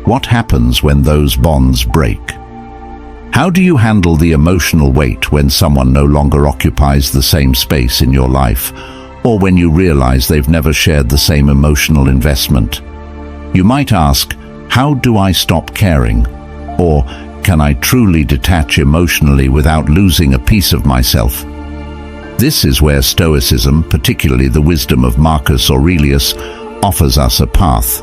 What happens when those bonds break? How do you handle the emotional weight when someone no longer occupies the same space in your life, or when you realize they've never shared the same emotional investment? You might ask, how do I stop caring? Or, can I truly detach emotionally without losing a piece of myself? This is where Stoicism, particularly the wisdom of Marcus Aurelius, offers us a path.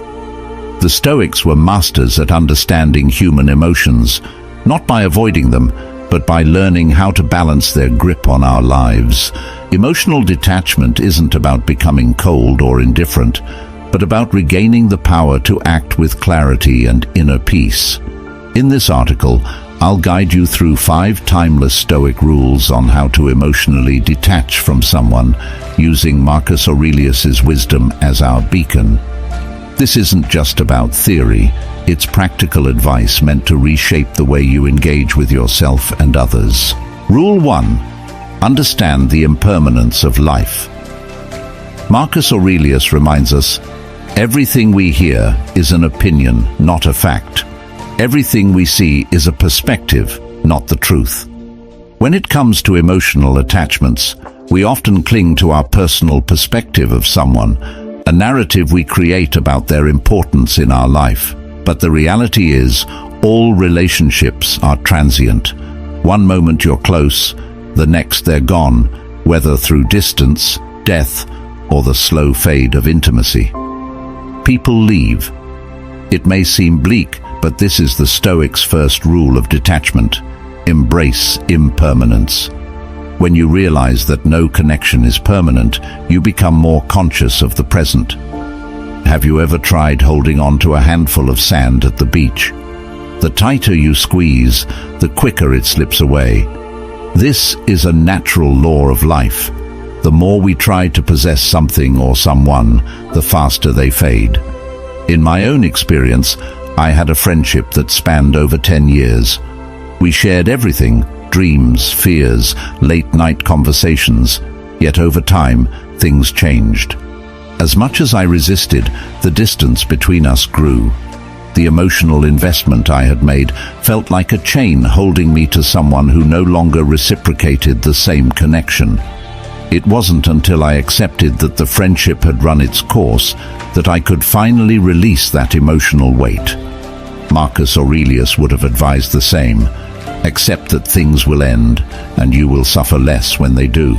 The Stoics were masters at understanding human emotions, not by avoiding them, but by learning how to balance their grip on our lives. Emotional detachment isn't about becoming cold or indifferent, but about regaining the power to act with clarity and inner peace. In this article, I'll guide you through 5 timeless Stoic rules on how to emotionally detach from someone, using Marcus Aurelius's wisdom as our beacon. This isn't just about theory, it's practical advice meant to reshape the way you engage with yourself and others. Rule 1. Understand the impermanence of life. Marcus Aurelius reminds us, everything we hear is an opinion, not a fact. Everything we see is a perspective, not the truth. When it comes to emotional attachments, we often cling to our personal perspective of someone, a narrative we create about their importance in our life. But the reality is, all relationships are transient. One moment you're close, the next they're gone, whether through distance, death, or the slow fade of intimacy. People leave. It may seem bleak, but this is the Stoics' first rule of detachment. Embrace impermanence. When you realize that no connection is permanent, you become more conscious of the present. Have you ever tried holding on to a handful of sand at the beach? The tighter you squeeze, the quicker it slips away. This is a natural law of life. The more we try to possess something or someone, the faster they fade. In my own experience, I had a friendship that spanned over 10 years. We shared everything, dreams, fears, late-night conversations, yet over time, things changed. As much as I resisted, the distance between us grew. The emotional investment I had made felt like a chain holding me to someone who no longer reciprocated the same connection. It wasn't until I accepted that the friendship had run its course that I could finally release that emotional weight. Marcus Aurelius would have advised the same. Accept that things will end, and you will suffer less when they do.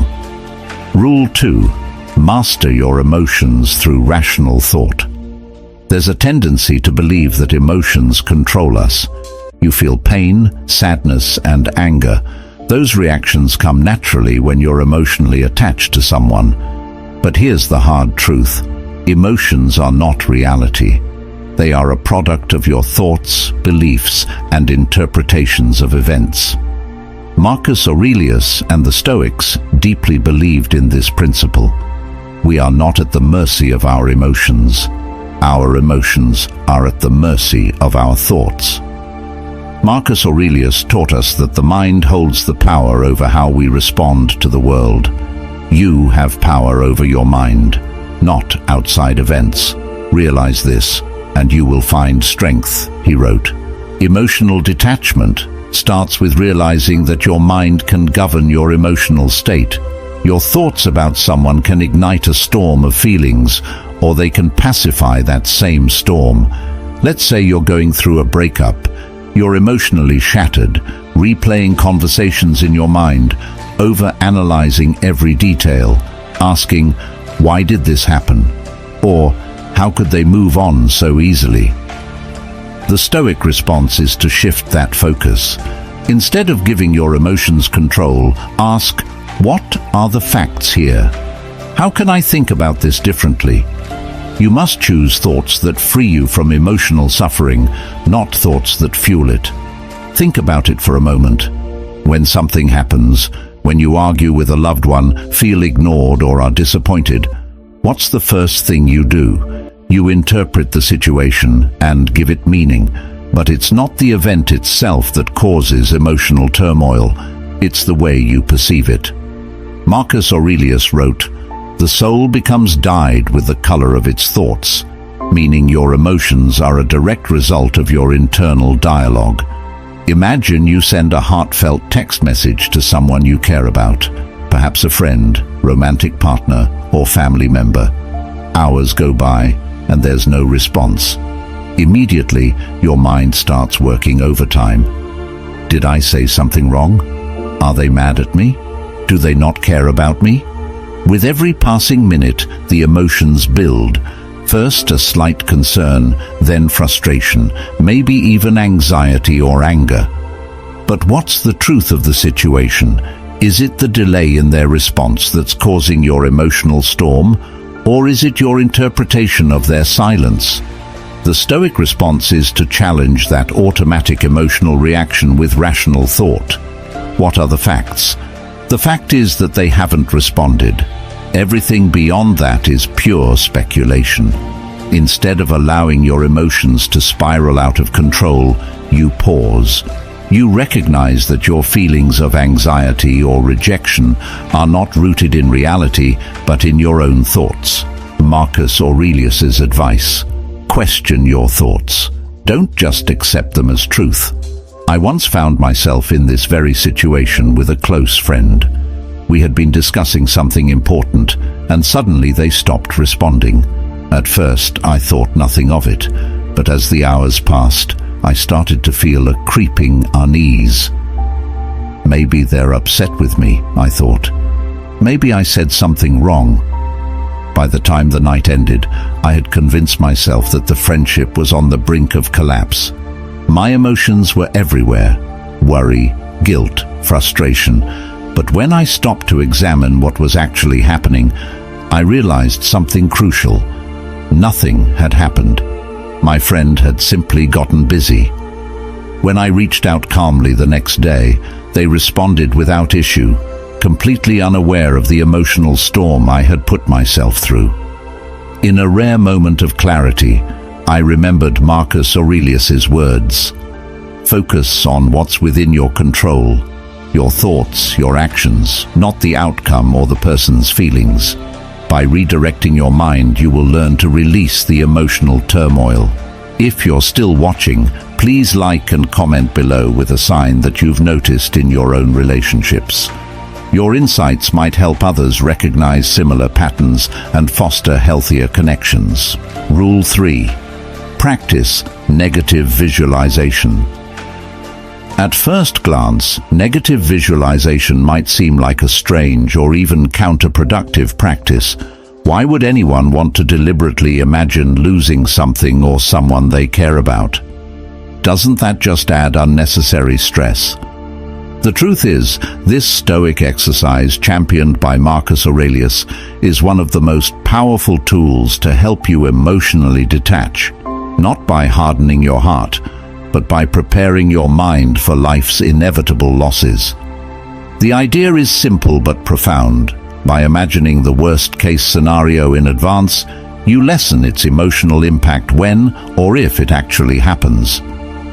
Rule 2. Master your emotions through rational thought. There's a tendency to believe that emotions control us. You feel pain, sadness, and anger. Those reactions come naturally when you're emotionally attached to someone. But here's the hard truth. Emotions are not reality. They are a product of your thoughts, beliefs, and interpretations of events. Marcus Aurelius and the Stoics deeply believed in this principle. We are not at the mercy of our emotions. Our emotions are at the mercy of our thoughts. Marcus Aurelius taught us that the mind holds the power over how we respond to the world. You have power over your mind, not outside events. Realize this, and you will find strength, he wrote. Emotional detachment starts with realizing that your mind can govern your emotional state. Your thoughts about someone can ignite a storm of feelings, or they can pacify that same storm. Let's say you're going through a breakup. You're emotionally shattered, replaying conversations in your mind, over-analyzing every detail, asking, why did this happen? Or, how could they move on so easily? The Stoic response is to shift that focus. Instead of giving your emotions control, ask, what are the facts here? How can I think about this differently? You must choose thoughts that free you from emotional suffering, not thoughts that fuel it. Think about it for a moment. When something happens, when you argue with a loved one, feel ignored or are disappointed, what's the first thing you do? You interpret the situation and give it meaning, but it's not the event itself that causes emotional turmoil, it's the way you perceive it. Marcus Aurelius wrote, "The soul becomes dyed with the color of its thoughts." meaning your emotions are a direct result of your internal dialogue. Imagine you send a heartfelt text message to someone you care about, perhaps a friend, romantic partner, or family member. Hours go by, and there's no response. Immediately, your mind starts working overtime. Did I say something wrong? Are they mad at me? Do they not care about me? With every passing minute, the emotions build. First a slight concern, then frustration, maybe even anxiety or anger. But what's the truth of the situation? Is it the delay in their response that's causing your emotional storm, or is it your interpretation of their silence? The Stoic response is to challenge that automatic emotional reaction with rational thought. What are the facts? The fact is that they haven't responded. Everything beyond that is pure speculation. Instead of allowing your emotions to spiral out of control, you pause. You recognize that your feelings of anxiety or rejection are not rooted in reality, but in your own thoughts. Marcus Aurelius's advice: question your thoughts. Don't just accept them as truth. I once found myself in this very situation with a close friend. We had been discussing something important, and suddenly they stopped responding. At first, I thought nothing of it, but as the hours passed, I started to feel a creeping unease. Maybe they're upset with me, I thought. Maybe I said something wrong. By the time the night ended, I had convinced myself that the friendship was on the brink of collapse. My emotions were everywhere: worry, guilt, frustration. But when I stopped to examine what was actually happening, I realized something crucial. Nothing had happened. My friend had simply gotten busy. When I reached out calmly the next day, they responded without issue, completely unaware of the emotional storm I had put myself through. In a rare moment of clarity, I remembered Marcus Aurelius's words: focus on what's within your control, your thoughts, your actions, not the outcome or the person's feelings. By redirecting your mind, you will learn to release the emotional turmoil. If you're still watching, please like and comment below with a sign that you've noticed in your own relationships. Your insights might help others recognize similar patterns and foster healthier connections. Rule 3. Practice negative visualization. At first glance, negative visualization might seem like a strange or even counterproductive practice. Why would anyone want to deliberately imagine losing something or someone they care about? Doesn't that just add unnecessary stress? The truth is, this Stoic exercise, championed by Marcus Aurelius, is one of the most powerful tools to help you emotionally detach, not by hardening your heart, but by preparing your mind for life's inevitable losses. The idea is simple but profound. By imagining the worst-case scenario in advance, you lessen its emotional impact when or if it actually happens.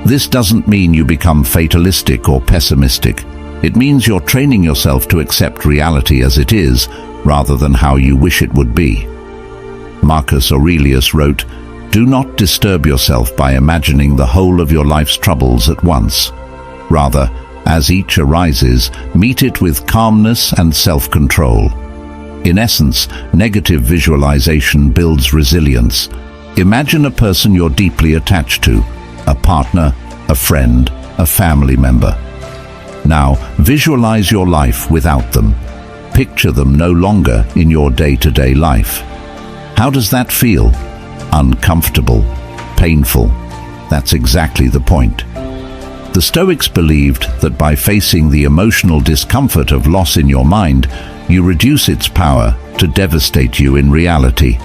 This doesn't mean you become fatalistic or pessimistic. It means you're training yourself to accept reality as it is, rather than how you wish it would be. Marcus Aurelius wrote, "Do not disturb yourself by imagining the whole of your life's troubles at once. Rather, as each arises, meet it with calmness and self-control." In essence, negative visualization builds resilience. Imagine a person you're deeply attached to, a partner, a friend, a family member. Now, visualize your life without them. Picture them no longer in your day-to-day life. How does that feel? Uncomfortable, painful. That's exactly the point. The Stoics believed that by facing the emotional discomfort of loss in your mind, you reduce its power to devastate you in reality.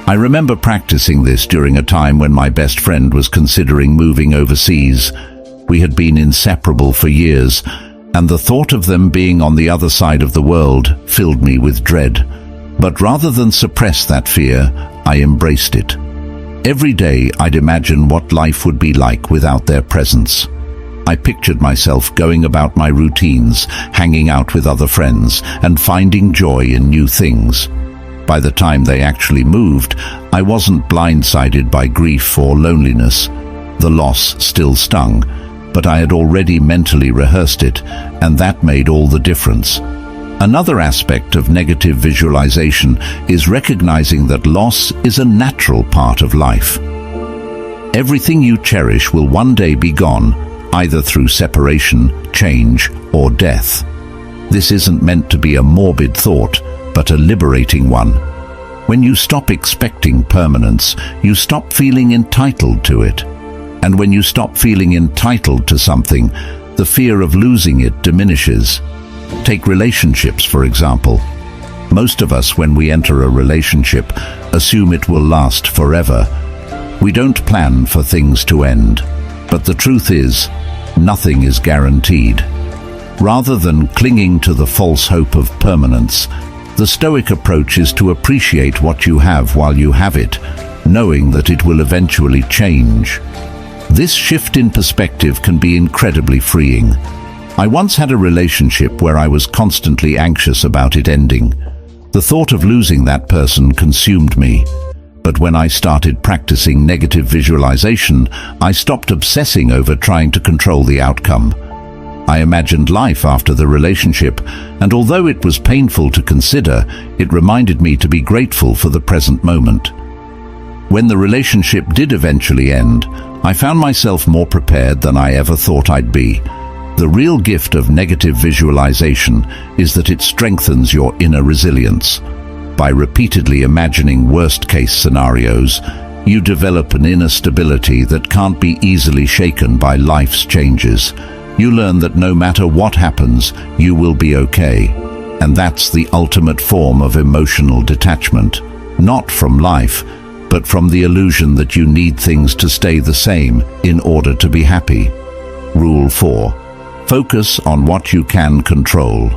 I remember practicing this during a time when my best friend was considering moving overseas. We had been inseparable for years, and the thought of them being on the other side of the world filled me with dread. But rather than suppress that fear, I embraced it. Every day I'd imagine what life would be like without their presence. I pictured myself going about my routines, hanging out with other friends, and finding joy in new things. By the time they actually moved, I wasn't blindsided by grief or loneliness. The loss still stung, but I had already mentally rehearsed it, and that made all the difference. Another aspect of negative visualization is recognizing that loss is a natural part of life. Everything you cherish will one day be gone, either through separation, change, or death. This isn't meant to be a morbid thought, but a liberating one. When you stop expecting permanence, you stop feeling entitled to it. And when you stop feeling entitled to something, the fear of losing it diminishes. Take relationships, for example. Most of us, when we enter a relationship, assume it will last forever. We don't plan for things to end. But the truth is, nothing is guaranteed. Rather than clinging to the false hope of permanence, the Stoic approach is to appreciate what you have while you have it, knowing that it will eventually change. This shift in perspective can be incredibly freeing. I once had a relationship where I was constantly anxious about it ending. The thought of losing that person consumed me. But when I started practicing negative visualization, I stopped obsessing over trying to control the outcome. I imagined life after the relationship, and although it was painful to consider, it reminded me to be grateful for the present moment. When the relationship did eventually end, I found myself more prepared than I ever thought I'd be. The real gift of negative visualization is that it strengthens your inner resilience. By repeatedly imagining worst-case scenarios, you develop an inner stability that can't be easily shaken by life's changes. You learn that no matter what happens, you will be okay. And that's the ultimate form of emotional detachment, not from life, but from the illusion that you need things to stay the same in order to be happy. Rule 4. Focus on what you can control.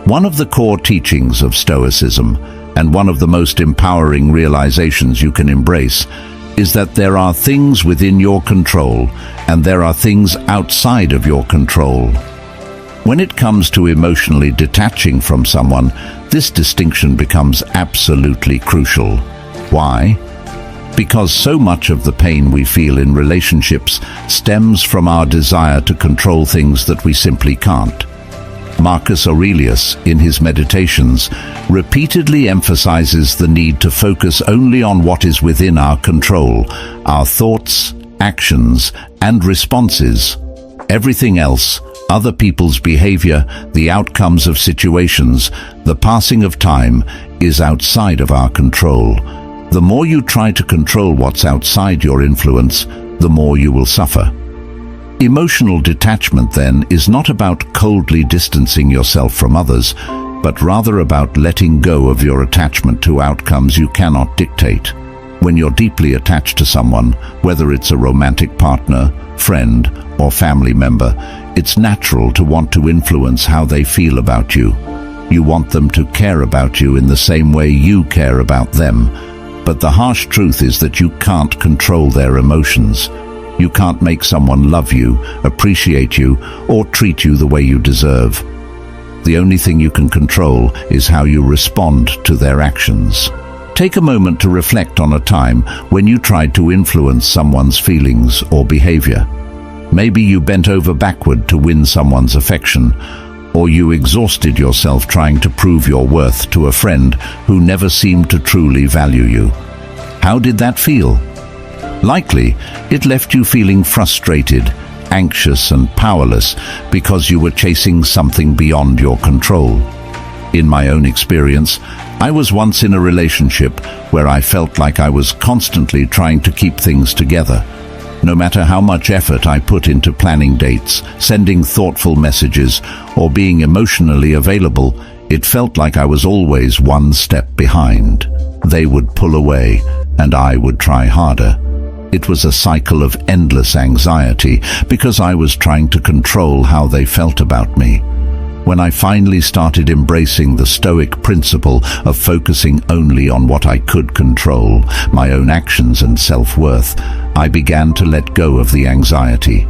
One of the core teachings of Stoicism, and one of the most empowering realizations you can embrace, is that there are things within your control and there are things outside of your control. When it comes to emotionally detaching from someone, this distinction becomes absolutely crucial. Why? Because so much of the pain we feel in relationships stems from our desire to control things that we simply can't. Marcus Aurelius, in his Meditations, repeatedly emphasizes the need to focus only on what is within our control, our thoughts, actions, and responses. Everything else, other people's behavior, the outcomes of situations, the passing of time, is outside of our control. The more you try to control what's outside your influence, the more you will suffer. Emotional detachment, then, is not about coldly distancing yourself from others, but rather about letting go of your attachment to outcomes you cannot dictate. When you're deeply attached to someone, whether it's a romantic partner, friend, or family member, it's natural to want to influence how they feel about you. You want them to care about you in the same way you care about them. But the harsh truth is that you can't control their emotions. You can't make someone love you, appreciate you, or treat you the way you deserve. The only thing you can control is how you respond to their actions. Take a moment to reflect on a time when you tried to influence someone's feelings or behavior. Maybe you bent over backward to win someone's affection, or you exhausted yourself trying to prove your worth to a friend who never seemed to truly value you. How did that feel? Likely, it left you feeling frustrated, anxious, and powerless because you were chasing something beyond your control. In my own experience, I was once in a relationship where I felt like I was constantly trying to keep things together. No matter how much effort I put into planning dates, sending thoughtful messages, or being emotionally available, it felt like I was always one step behind. They would pull away, and I would try harder. It was a cycle of endless anxiety because I was trying to control how they felt about me. When I finally started embracing the Stoic principle of focusing only on what I could control, my own actions and self-worth, I began to let go of the anxiety.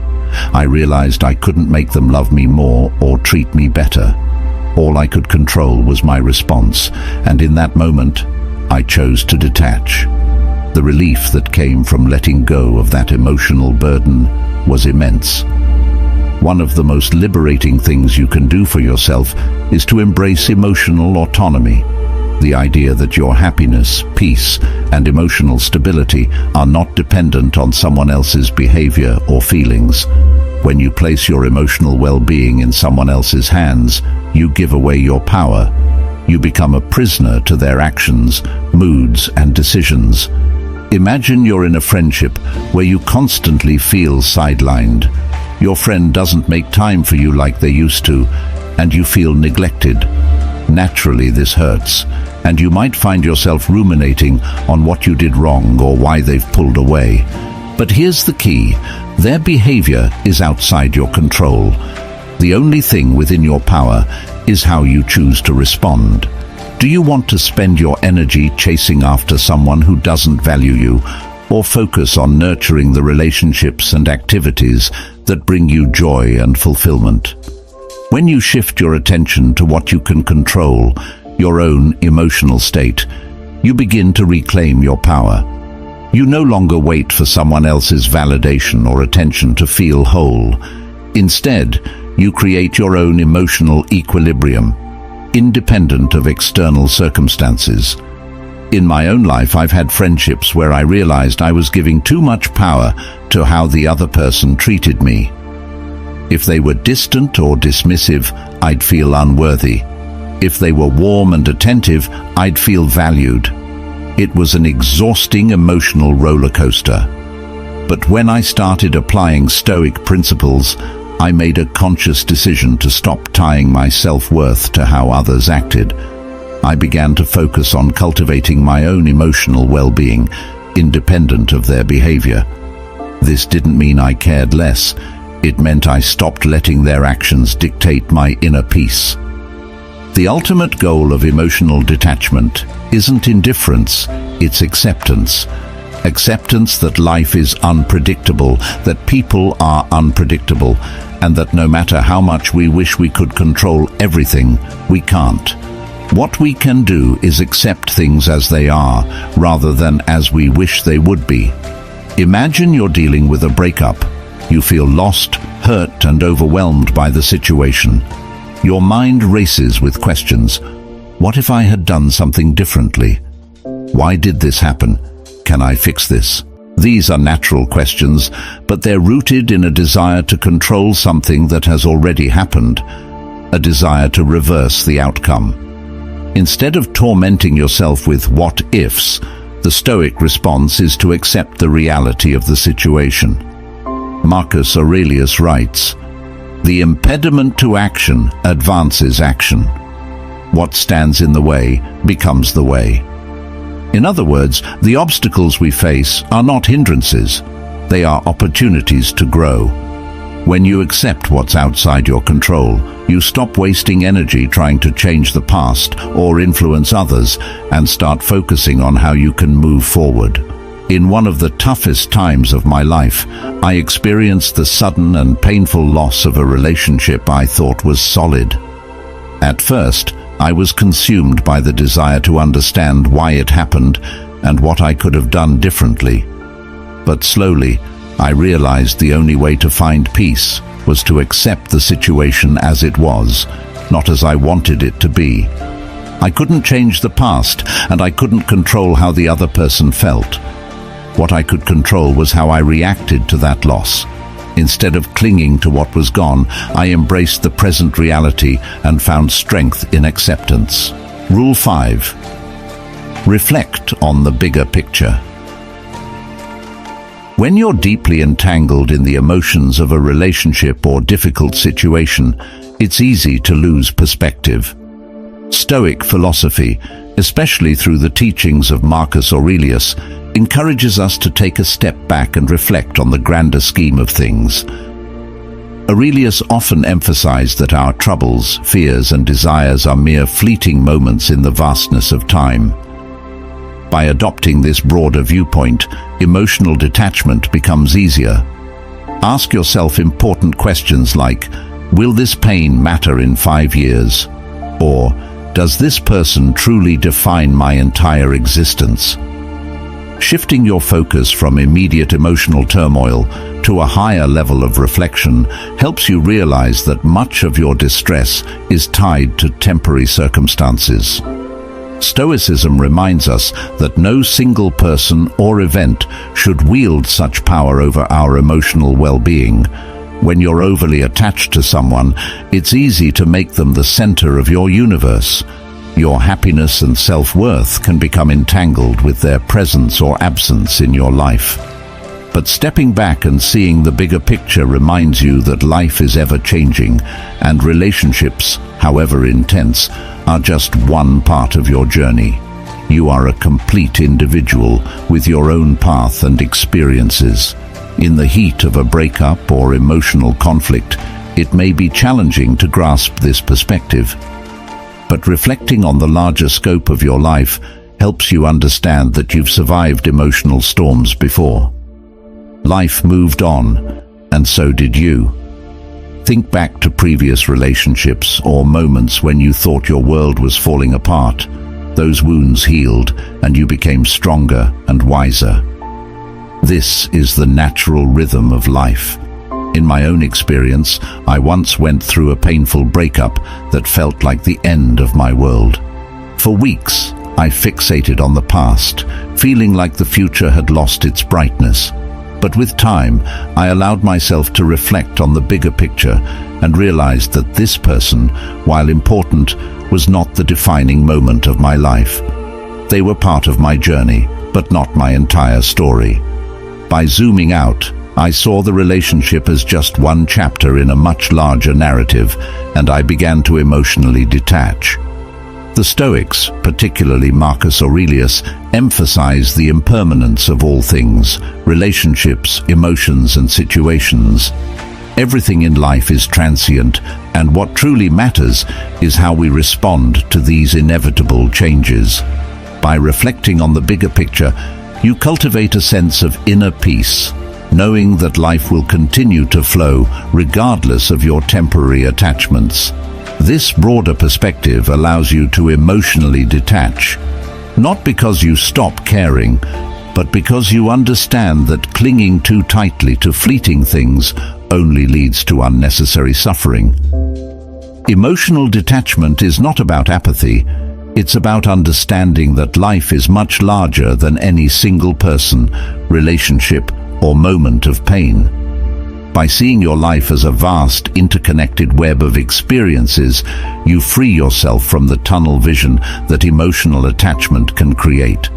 I realized I couldn't make them love me more or treat me better. All I could control was my response, and in that moment, I chose to detach. The relief that came from letting go of that emotional burden was immense. One of the most liberating things you can do for yourself is to embrace emotional autonomy. The idea that your happiness, peace, and emotional stability are not dependent on someone else's behavior or feelings. When you place your emotional well-being in someone else's hands, you give away your power. You become a prisoner to their actions, moods, and decisions. Imagine you're in a friendship where you constantly feel sidelined. Your friend doesn't make time for you like they used to, and you feel neglected. Naturally, this hurts, and you might find yourself ruminating on what you did wrong or why they've pulled away. But here's the key: their behavior is outside your control. The only thing within your power is how you choose to respond. Do you want to spend your energy chasing after someone who doesn't value you, or focus on nurturing the relationships and activities that bring you joy and fulfillment? When you shift your attention to what you can control, your own emotional state, you begin to reclaim your power. You no longer wait for someone else's validation or attention to feel whole. Instead, you create your own emotional equilibrium, independent of external circumstances. In my own life, I've had friendships where I realized I was giving too much power to how the other person treated me. If they were distant or dismissive, I'd feel unworthy. If they were warm and attentive, I'd feel valued. It was an exhausting emotional roller coaster. But when I started applying Stoic principles, I made a conscious decision to stop tying my self-worth to how others acted. I began to focus on cultivating my own emotional well-being, independent of their behavior. This didn't mean I cared less. It meant I stopped letting their actions dictate my inner peace. The ultimate goal of emotional detachment isn't indifference, it's acceptance. Acceptance that life is unpredictable, that people are unpredictable, and that no matter how much we wish we could control everything, we can't. What we can do is accept things as they are, rather than as we wish they would be. Imagine you're dealing with a breakup. You feel lost, hurt, and overwhelmed by the situation. Your mind races with questions. What if I had done something differently? Why did this happen? Can I fix this? These are natural questions, but they're rooted in a desire to control something that has already happened, a desire to reverse the outcome. Instead of tormenting yourself with what-ifs, the Stoic response is to accept the reality of the situation. Marcus Aurelius writes, "The impediment to action advances action. What stands in the way becomes the way." In other words, the obstacles we face are not hindrances, they are opportunities to grow. When you accept what's outside your control, you stop wasting energy trying to change the past or influence others and start focusing on how you can move forward. In one of the toughest times of my life, I experienced the sudden and painful loss of a relationship I thought was solid. At first, I was consumed by the desire to understand why it happened and what I could have done differently. But slowly, I realized the only way to find peace was to accept the situation as it was, not as I wanted it to be. I couldn't change the past, and I couldn't control how the other person felt. What I could control was how I reacted to that loss. Instead of clinging to what was gone, I embraced the present reality and found strength in acceptance. Rule 5. Reflect on the bigger picture. When you're deeply entangled in the emotions of a relationship or difficult situation, it's easy to lose perspective. Stoic philosophy, especially through the teachings of Marcus Aurelius, encourages us to take a step back and reflect on the grander scheme of things. Aurelius often emphasized that our troubles, fears, and desires are mere fleeting moments in the vastness of time. By adopting this broader viewpoint, emotional detachment becomes easier. Ask yourself important questions like, will this pain matter in 5 years? Or, does this person truly define my entire existence? Shifting your focus from immediate emotional turmoil to a higher level of reflection helps you realize that much of your distress is tied to temporary circumstances. Stoicism reminds us that no single person or event should wield such power over our emotional well-being. When you're overly attached to someone, it's easy to make them the center of your universe. Your happiness and self-worth can become entangled with their presence or absence in your life. But stepping back and seeing the bigger picture reminds you that life is ever-changing, and relationships, however intense, are just one part of your journey. You are a complete individual with your own path and experiences. In the heat of a breakup or emotional conflict, it may be challenging to grasp this perspective. But reflecting on the larger scope of your life helps you understand that you've survived emotional storms before. Life moved on, and so did you. Think back to previous relationships or moments when you thought your world was falling apart. Those wounds healed, and you became stronger and wiser. This is the natural rhythm of life. In my own experience, I once went through a painful breakup that felt like the end of my world. For weeks, I fixated on the past, feeling like the future had lost its brightness. But with time, I allowed myself to reflect on the bigger picture and realized that this person, while important, was not the defining moment of my life. They were part of my journey, but not my entire story. By zooming out, I saw the relationship as just one chapter in a much larger narrative, and I began to emotionally detach. The Stoics, particularly Marcus Aurelius, emphasize the impermanence of all things, relationships, emotions, and situations. Everything in life is transient, and what truly matters is how we respond to these inevitable changes. By reflecting on the bigger picture, you cultivate a sense of inner peace, knowing that life will continue to flow regardless of your temporary attachments. This broader perspective allows you to emotionally detach, not because you stop caring, but because you understand that clinging too tightly to fleeting things only leads to unnecessary suffering. Emotional detachment is not about apathy. It's about understanding that life is much larger than any single person, relationship, or moment of pain. By seeing your life as a vast, interconnected web of experiences, you free yourself from the tunnel vision that emotional attachment can create.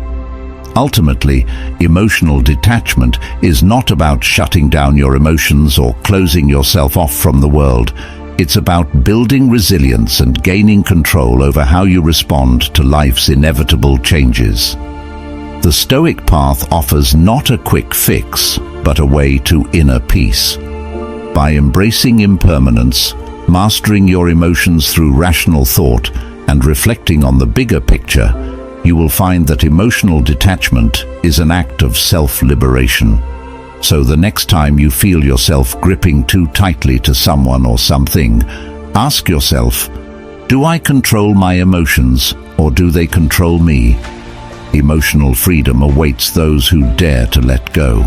Ultimately, emotional detachment is not about shutting down your emotions or closing yourself off from the world. It's about building resilience and gaining control over how you respond to life's inevitable changes. The Stoic path offers not a quick fix, but a way to inner peace. By embracing impermanence, mastering your emotions through rational thought, and reflecting on the bigger picture, you will find that emotional detachment is an act of self-liberation. So the next time you feel yourself gripping too tightly to someone or something, ask yourself, do I control my emotions, or do they control me? Emotional freedom awaits those who dare to let go.